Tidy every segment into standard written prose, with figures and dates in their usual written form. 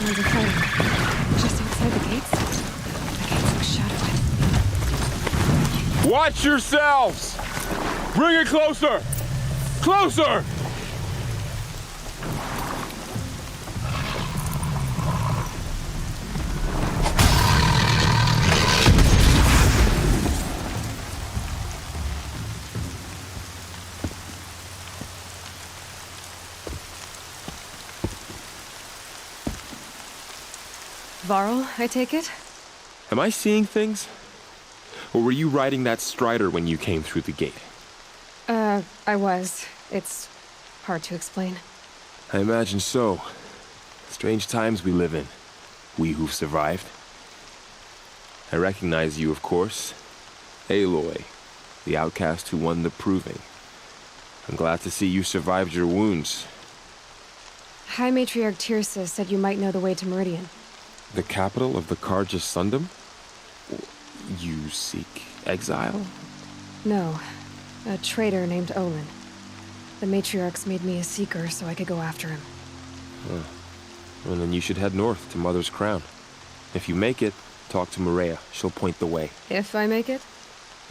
Sounds of fighting. Just outside the gates? The gates look shadowy. Watch yourselves! Bring it closer! Closer! Varl, I take it? Am I seeing things? Or were you riding that Strider when you came through the gate? I was. It's hard to explain. I imagine so. Strange times we live in. We who've survived. I recognize you, of course. Aloy, the outcast who won the Proving. I'm glad to see you survived your wounds. High Matriarch Tirsa said you might know the way to Meridian. The capital of the Carja Sundom? You seek exile? No. A traitor named Olin. The Matriarchs made me a seeker so I could go after him. Well, then you should head north to Mother's Crown. If you make it, talk to Maria. She'll point the way. If I make it?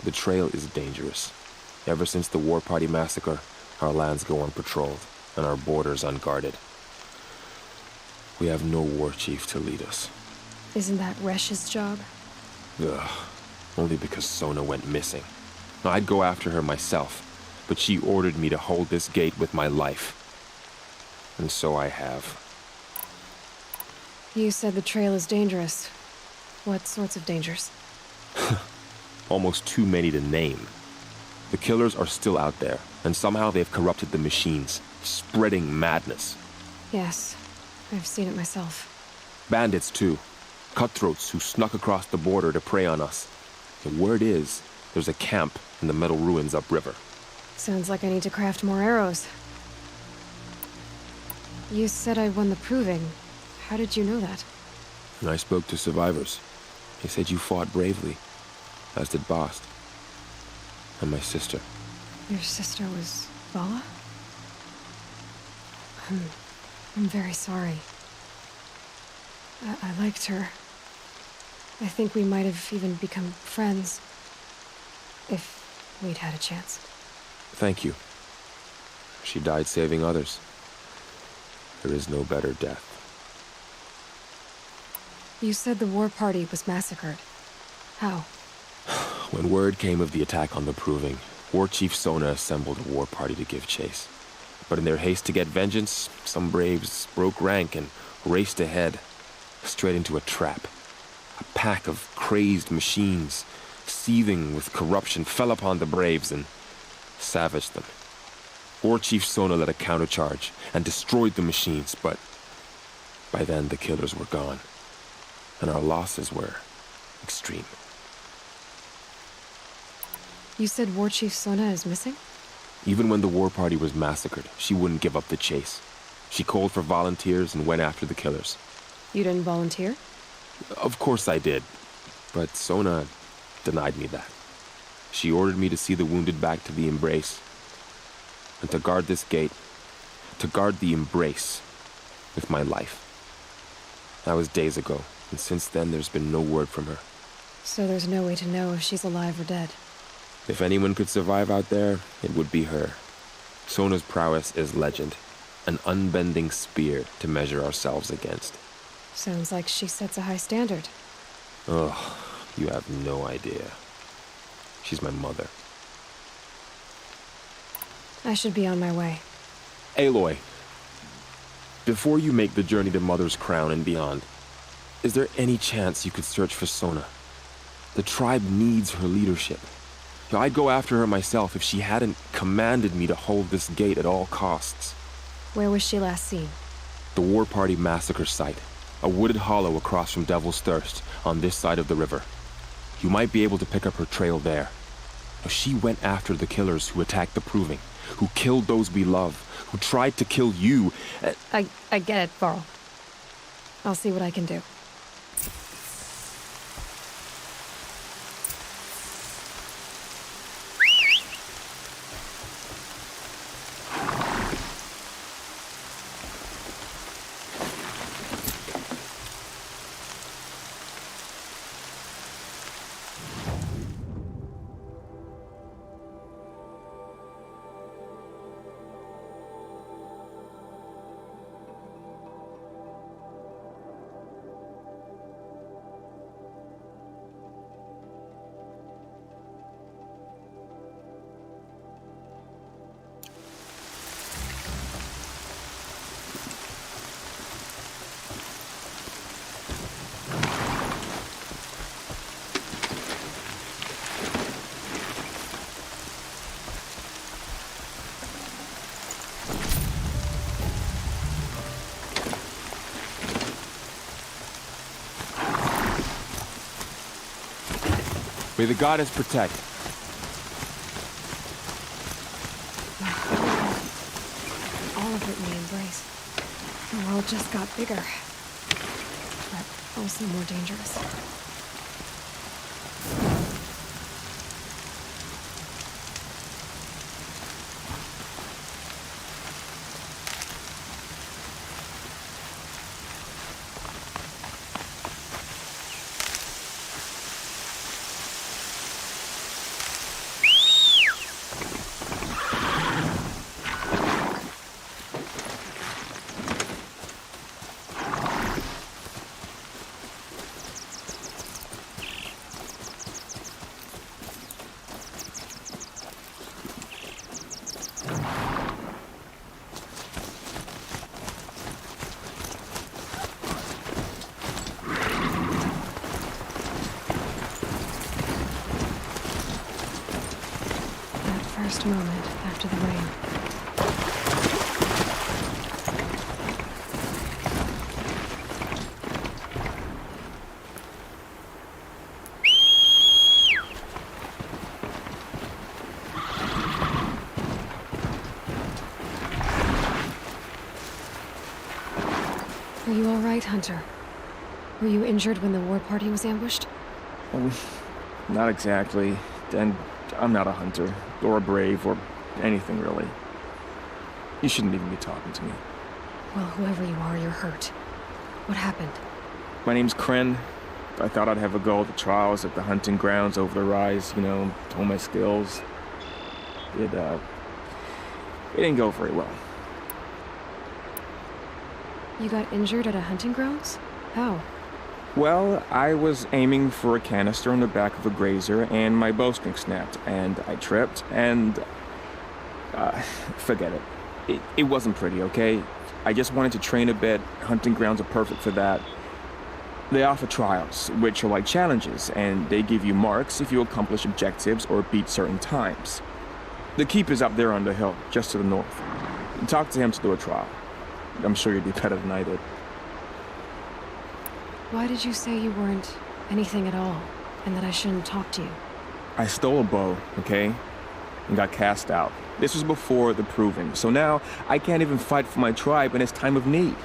The trail is dangerous. Ever since the War Party massacre, our lands go unpatrolled, and our borders unguarded. We have no war chief to lead us. Isn't that Resh's job? Ugh. Only because Sona went missing. I'd go after her myself, but she ordered me to hold this gate with my life. And so I have. You said the trail is dangerous. What sorts of dangers? Almost too many to name. The killers are still out there, and somehow they've corrupted the machines, spreading madness. Yes, I've seen it myself. Bandits, too. Cutthroats who snuck across the border to prey on us. The word is, there's a camp in the metal ruins upriver. Sounds like I need to craft more arrows. You said I won the Proving. How did you know that? And I spoke to survivors. They said you fought bravely, as did Bast. And my sister. Your sister was Vala? I'm very sorry. I liked her. I think we might have even become friends. If we'd had a chance. Thank you. She died saving others. There is no better death. You said the war party was massacred. How? When word came of the attack on the Proving, War Chief Sona assembled a war party to give chase. But in their haste to get vengeance, some braves broke rank and raced ahead, straight into a trap. A pack of crazed machines, seething with corruption, fell upon the braves and savaged them. War Chief Sona led a countercharge and destroyed the machines, but by then the killers were gone, and our losses were extreme. You said War Chief Sona is missing? Even when the war party was massacred, she wouldn't give up the chase. She called for volunteers and went after the killers. You didn't volunteer? Of course I did, but Sona denied me that. She ordered me to see the wounded back to the Embrace, and to guard this gate, to guard the Embrace with my life. That was days ago, and since then there's been no word from her. So there's no way to know if she's alive or dead. If anyone could survive out there, it would be her. Sona's prowess is legend, an unbending spear to measure ourselves against. Sounds like she sets a high standard. Ugh, you have no idea. She's my mother. I should be on my way. Aloy, before you make the journey to Mother's Crown and beyond, is there any chance you could search for Sona? The tribe needs her leadership. I'd go after her myself if she hadn't commanded me to hold this gate at all costs. Where was she last seen? The War Party massacre site. A wooded hollow across from Devil's Thirst, on this side of the river. You might be able to pick up her trail there. She went after the killers who attacked the Proving, who killed those we love, who tried to kill you. I get it, Varl. I'll see what I can do. May the goddess protect. All of it we embrace. The world just got bigger, but also more dangerous. First moment after the rain. Are you all right, Hunter? Were you injured when the war party was ambushed? Not exactly. And I'm not a hunter, or a brave, or anything really. You shouldn't even be talking to me. Well, whoever you are, you're hurt. What happened? My name's Kren. I thought I'd have a go at the trials at the hunting grounds over the rise, hone my skills. It didn't go very well. You got injured at a hunting grounds? How? Well, I was aiming for a canister on the back of a grazer, and my bowstring snapped, and I tripped, and... forget it. It wasn't pretty, okay? I just wanted to train a bit. Hunting grounds are perfect for that. They offer trials, which are like challenges, and they give you marks if you accomplish objectives or beat certain times. The keep is up there on the hill, just to the north. Talk to him to do a trial. I'm sure you'd be better than I did. Why did you say you weren't anything at all, and that I shouldn't talk to you? I stole a bow, okay? And got cast out. This was before the proving, so now I can't even fight for my tribe in its time of need.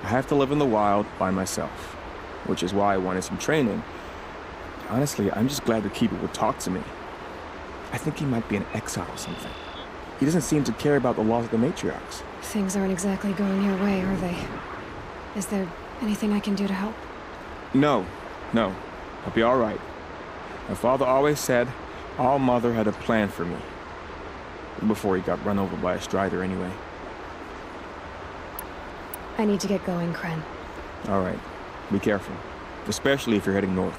I have to live in the wild by myself, which is why I wanted some training. Honestly, I'm just glad the Keeper would talk to me. I think he might be in exile or something. He doesn't seem to care about the laws of the matriarchs. Things aren't exactly going your way, are they? Is there anything I can do to help? No. I'll be all right. My father always said All Mother had a plan for me. Before he got run over by a strider anyway. I need to get going, Kren. All right. Be careful. Especially if you're heading north.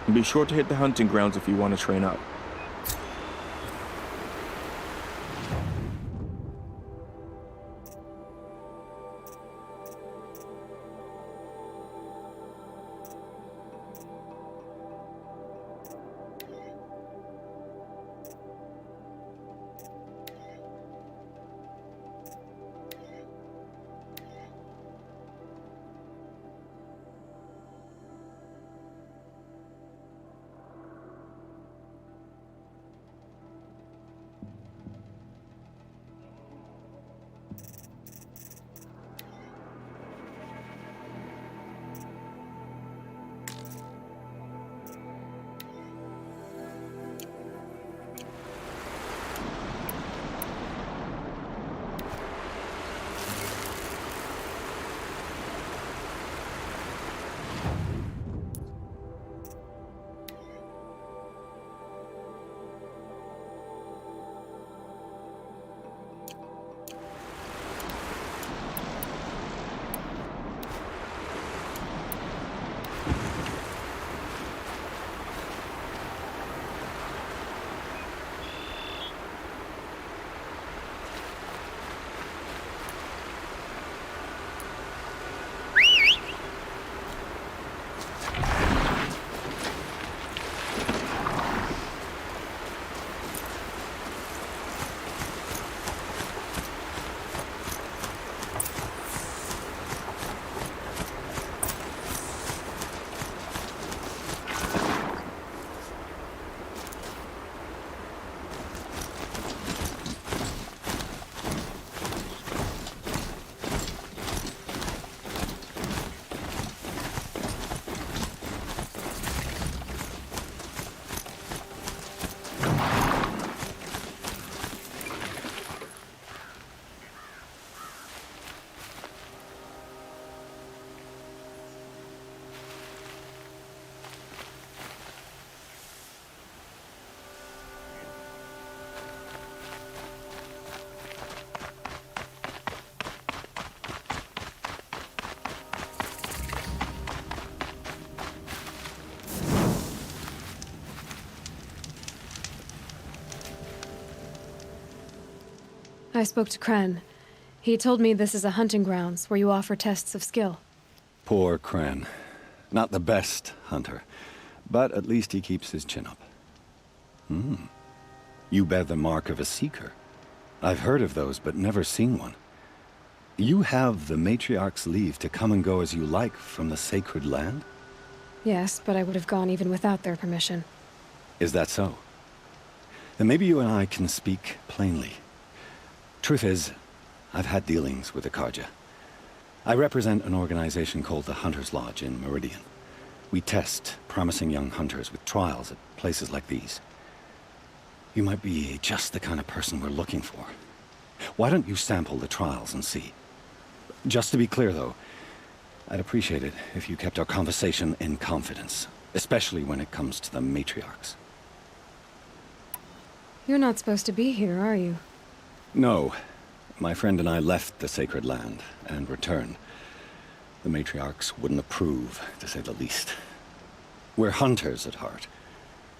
And be sure to hit the hunting grounds if you want to train up. I spoke to Kren. He told me this is a hunting grounds where you offer tests of skill. Poor Kren. Not the best hunter, but at least he keeps his chin up. You bear the mark of a seeker. I've heard of those, but never seen one. You have the Matriarch's leave to come and go as you like from the sacred land? Yes, but I would have gone even without their permission. Is that so? Then maybe you and I can speak plainly. Truth is, I've had dealings with the Carja. I represent an organization called the Hunter's Lodge in Meridian. We test promising young hunters with trials at places like these. You might be just the kind of person we're looking for. Why don't you sample the trials and see? Just to be clear, though, I'd appreciate it if you kept our conversation in confidence, especially when it comes to the matriarchs. You're not supposed to be here, are you? No. My friend and I left the sacred land and returned. The matriarchs wouldn't approve, to say the least. We're hunters at heart.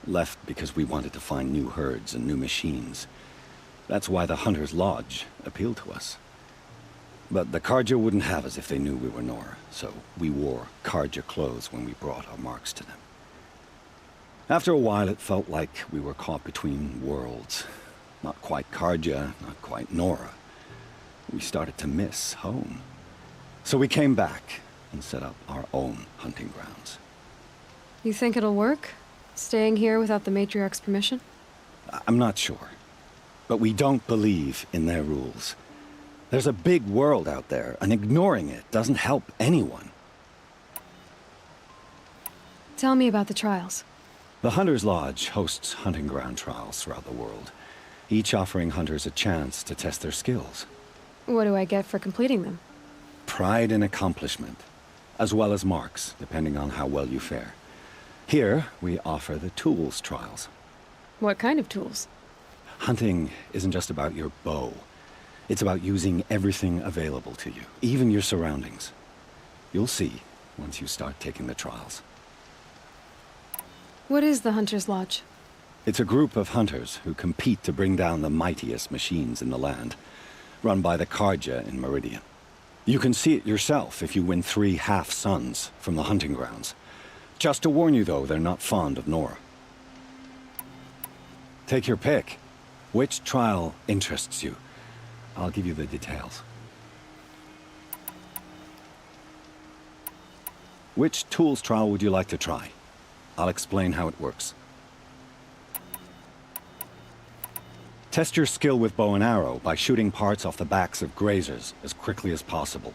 Left because we wanted to find new herds and new machines. That's why the Hunter's Lodge appealed to us. But the Carja wouldn't have us if they knew we were Nora, so we wore Carja clothes when we brought our marks to them. After a while, it felt like we were caught between worlds. Not quite Carja, not quite Nora. We started to miss home. So we came back and set up our own hunting grounds. You think it'll work? Staying here without the Matriarch's permission? I'm not sure. But we don't believe in their rules. There's a big world out there, and ignoring it doesn't help anyone. Tell me about the trials. The Hunter's Lodge hosts hunting ground trials throughout the world, each offering hunters a chance to test their skills. What do I get for completing them? Pride in accomplishment, as well as marks, depending on how well you fare. Here, we offer the tools trials. What kind of tools? Hunting isn't just about your bow. It's about using everything available to you, even your surroundings. You'll see once you start taking the trials. What is the Hunter's Lodge? It's a group of hunters who compete to bring down the mightiest machines in the land, run by the Carja in Meridian. You can see it yourself if you win 3 half-suns from the hunting grounds. Just to warn you, though, they're not fond of Nora. Take your pick. Which trial interests you? I'll give you the details. Which tools trial would you like to try? I'll explain how it works. Test your skill with bow and arrow by shooting parts off the backs of grazers as quickly as possible.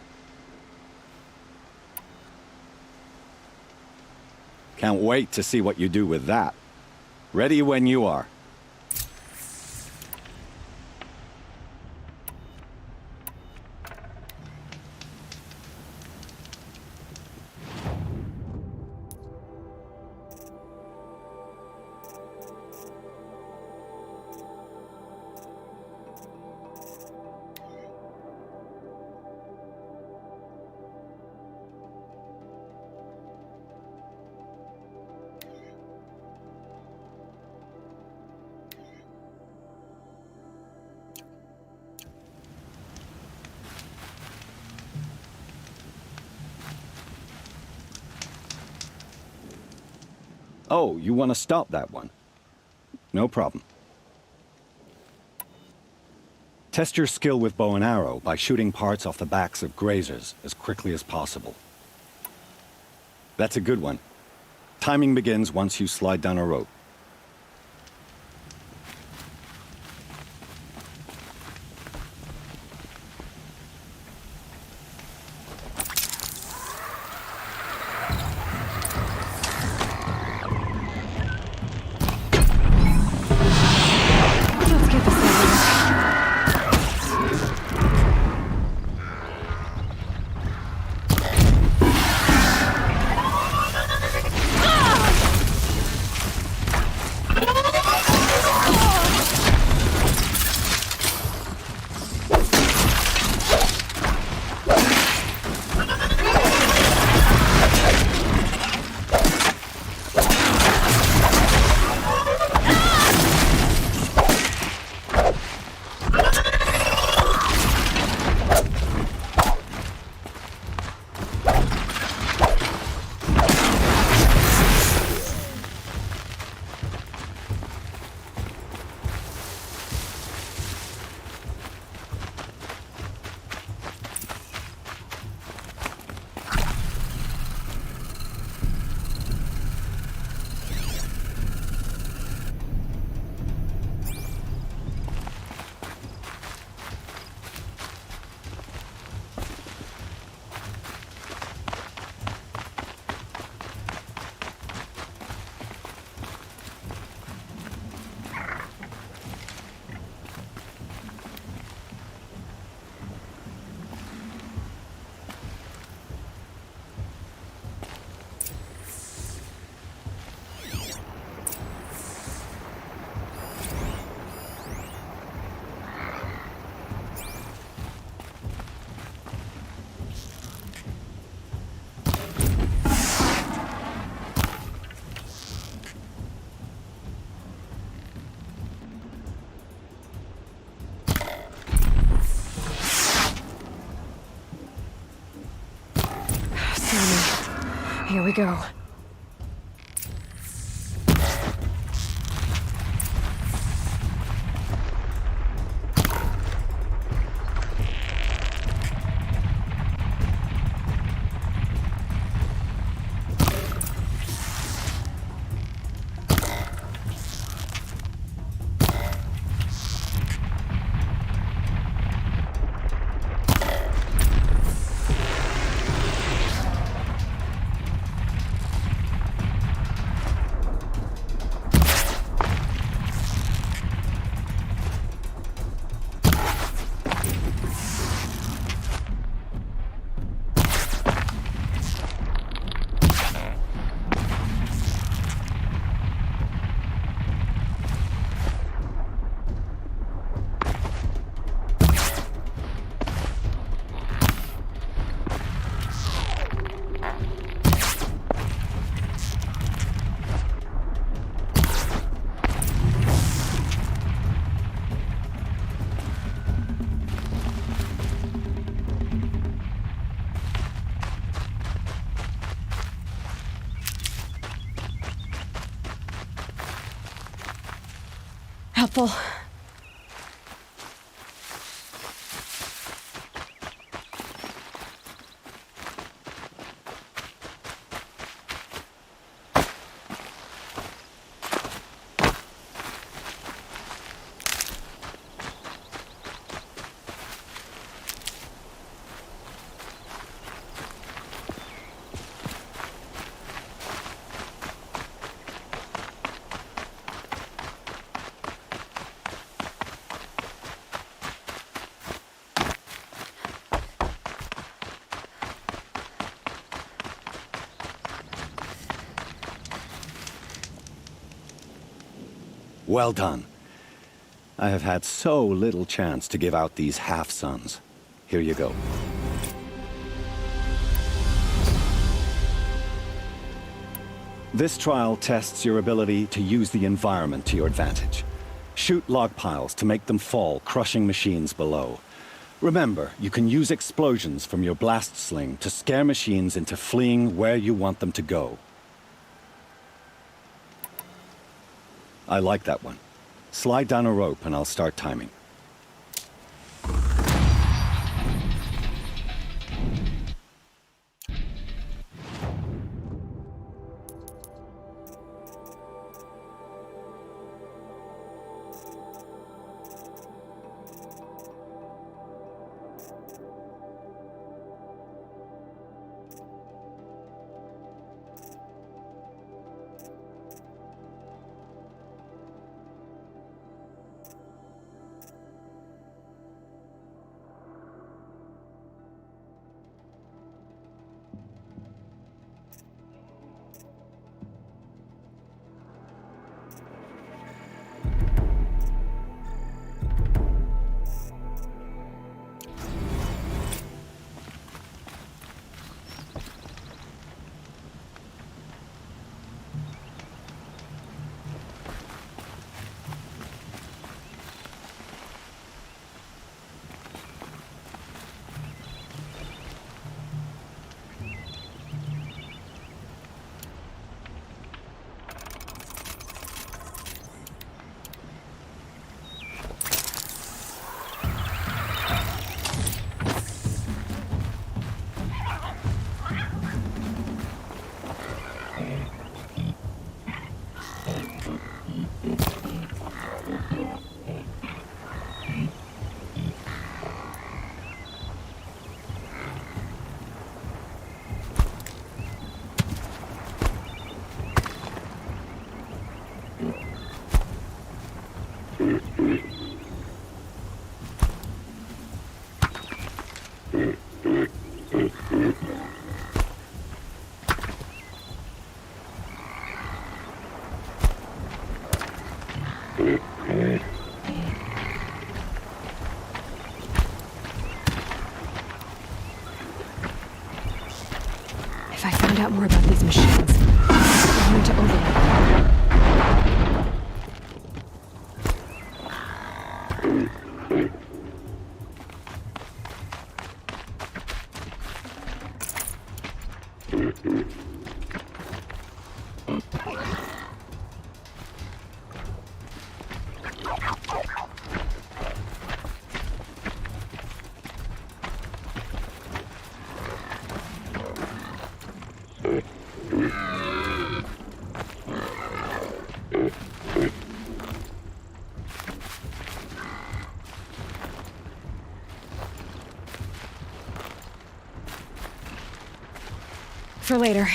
Can't wait to see what you do with that. Ready when you are. Oh, you want to stop that one? No problem. Test your skill with bow and arrow by shooting parts off the backs of grazers as quickly as possible. That's a good one. Timing begins once you slide down a rope. Let's get this over with. Here we go. Helpful. Well done. I have had so little chance to give out these half-suns. Here you go. This trial tests your ability to use the environment to your advantage. Shoot log piles to make them fall, crushing machines below. Remember, you can use explosions from your blast sling to scare machines into fleeing where you want them to go. I like that one. Slide down a rope and I'll start timing. If I found out more about these machines, I wanted to overlap them. For later.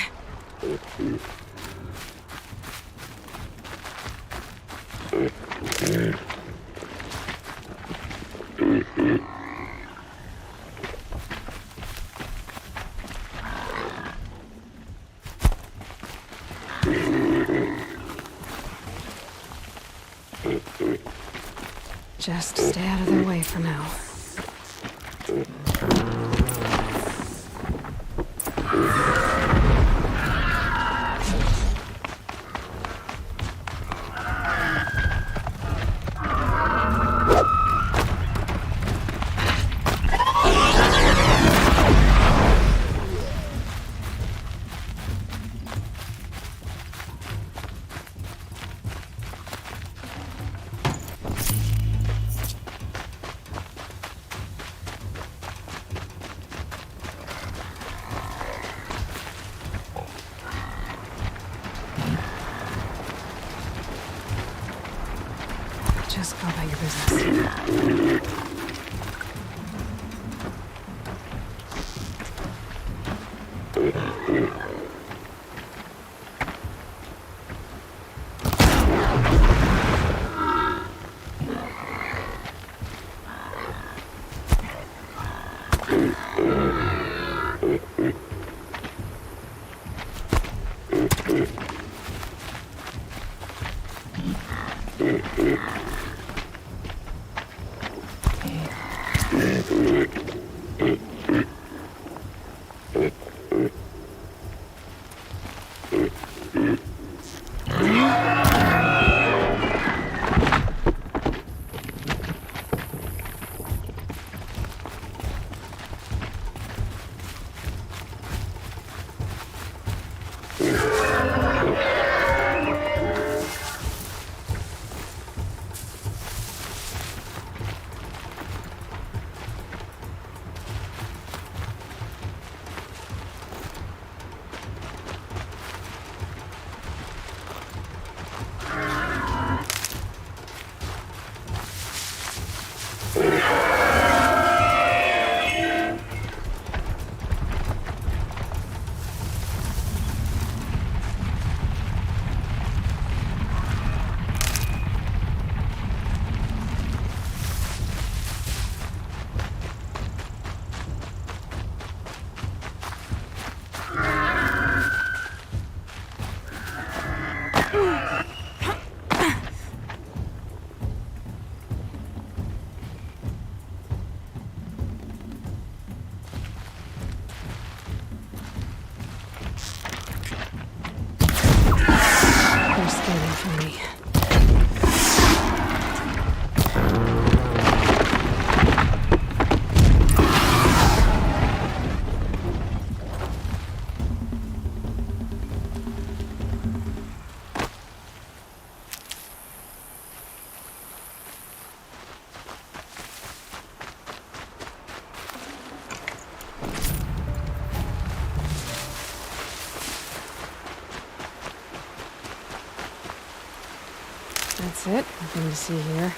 Just stay out of their way for now. Just go about your business. They're scanning for me. That's it. Nothing to see here.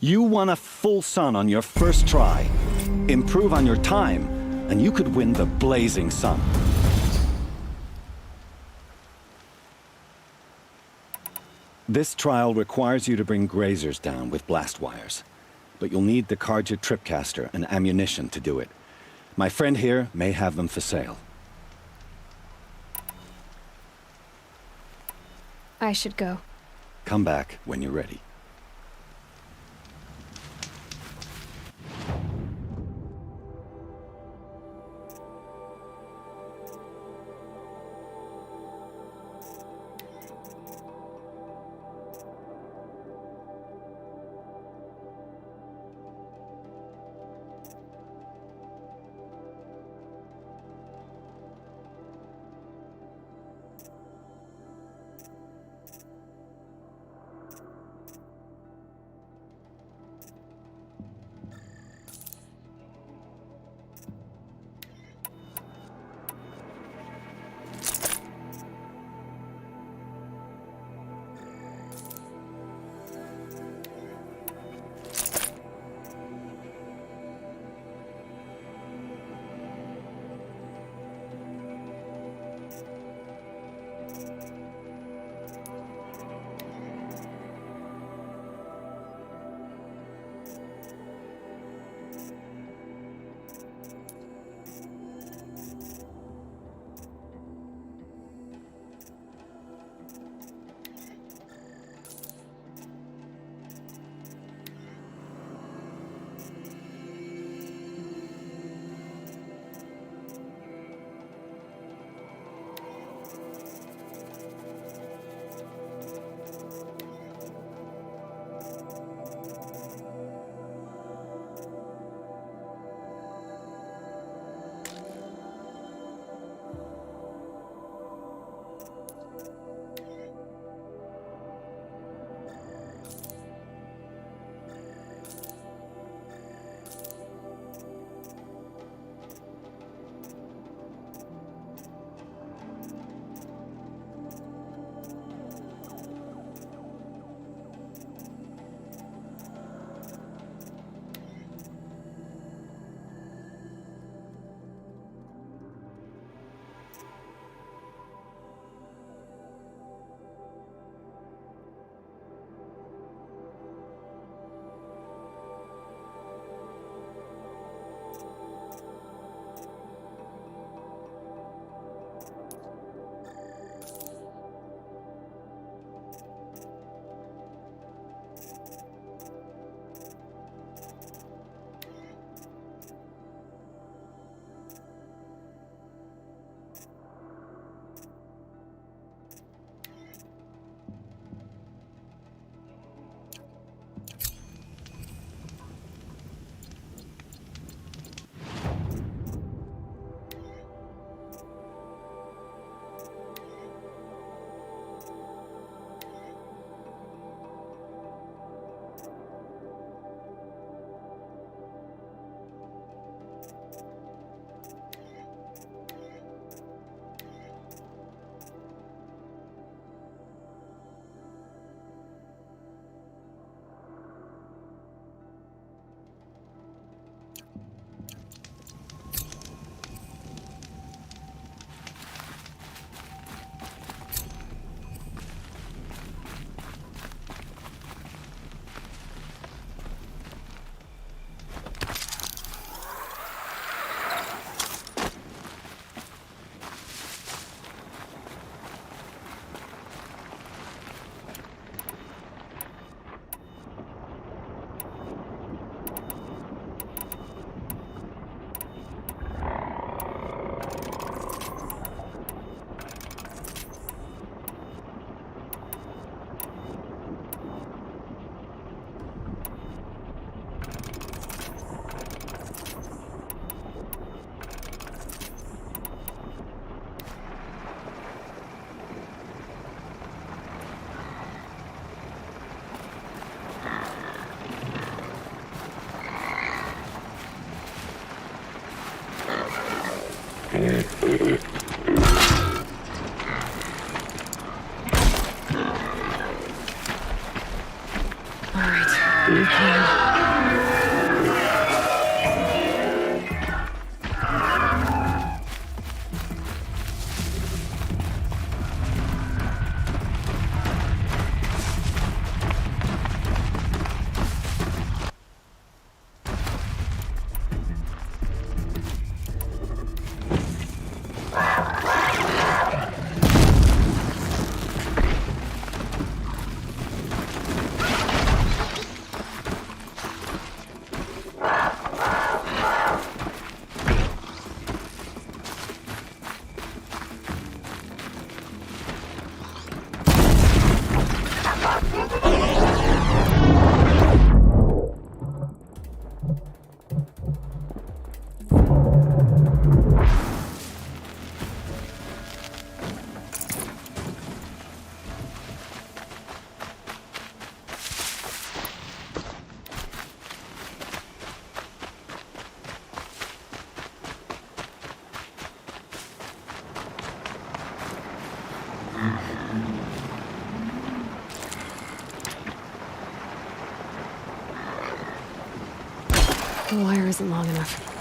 You won a full sun on your first try. Improve on your time, and you could win the Blazing Sun. This trial requires you to bring grazers down with blast wires. But you'll need the Carja Tripcaster and ammunition to do it. My friend here may have them for sale. I should go. Come back when you're ready. All right, we can. The wire isn't long enough.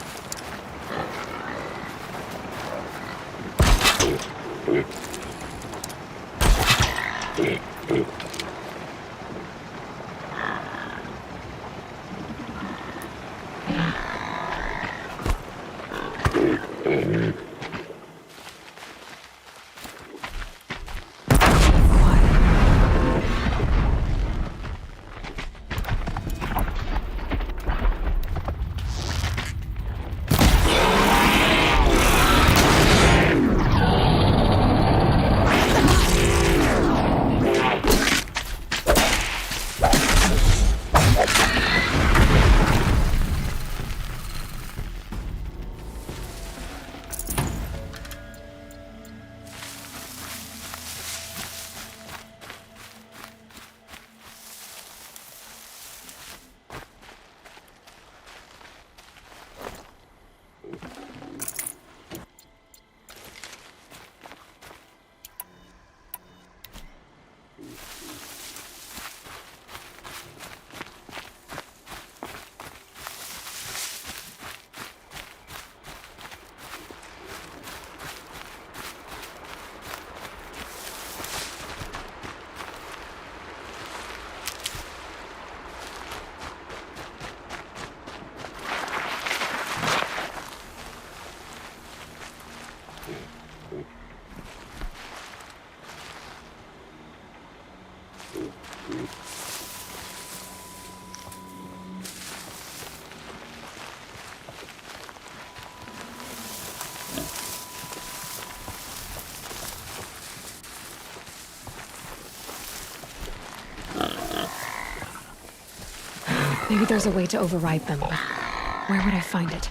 Maybe there's a way to override them, but where would I find it?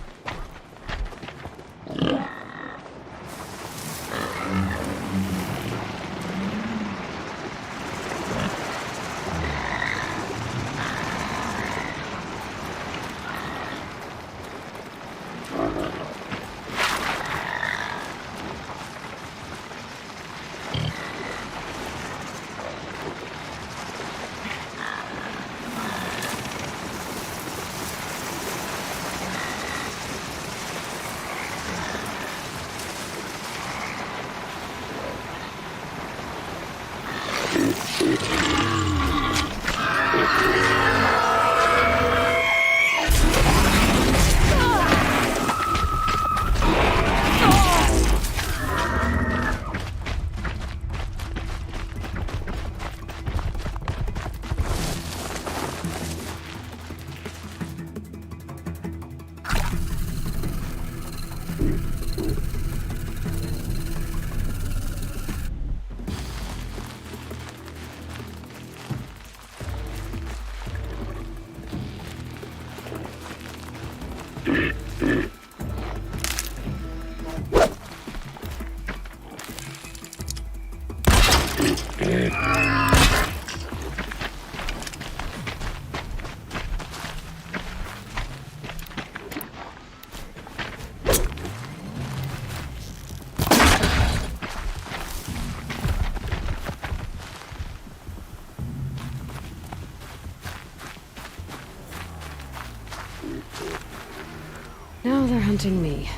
Now they're hunting me.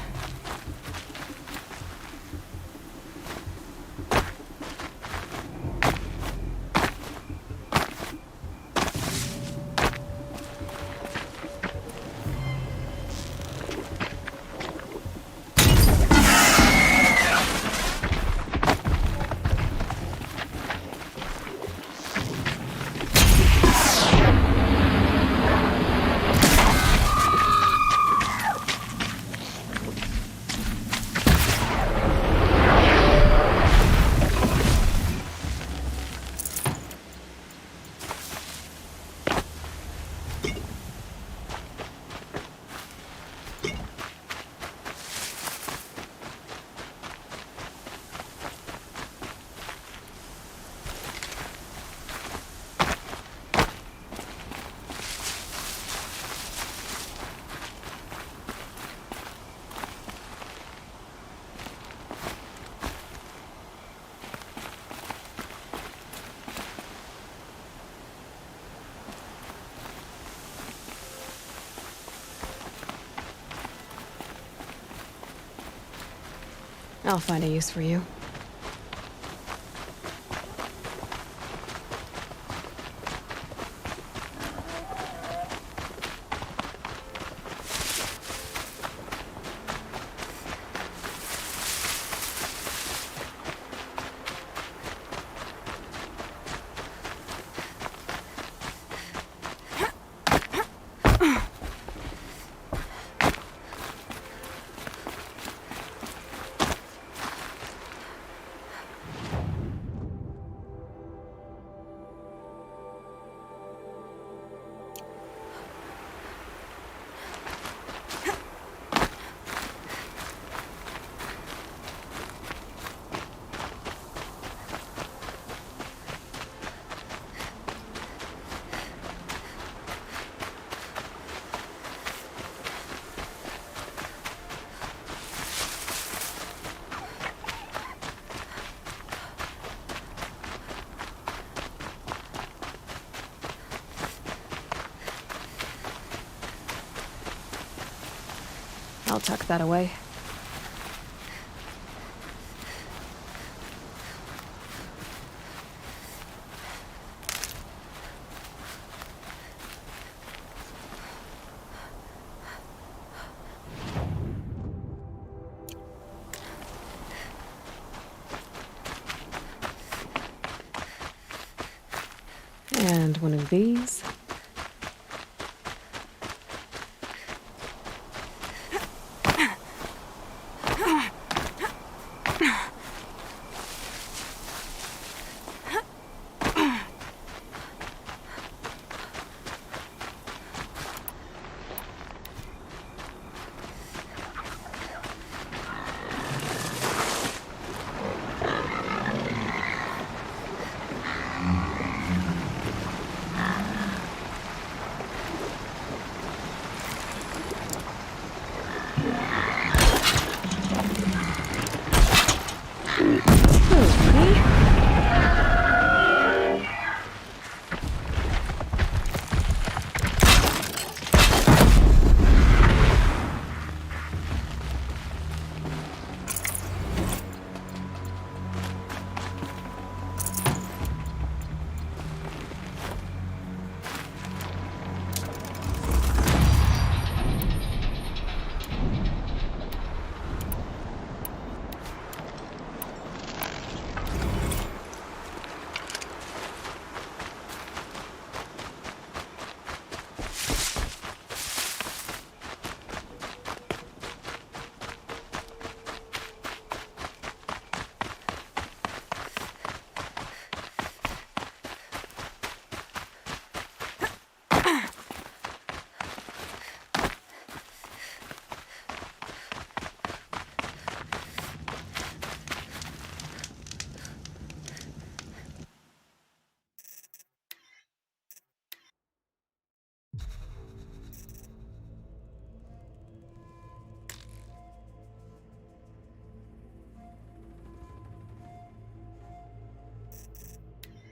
I'll find a use for you. I'll tuck that away. And one of these.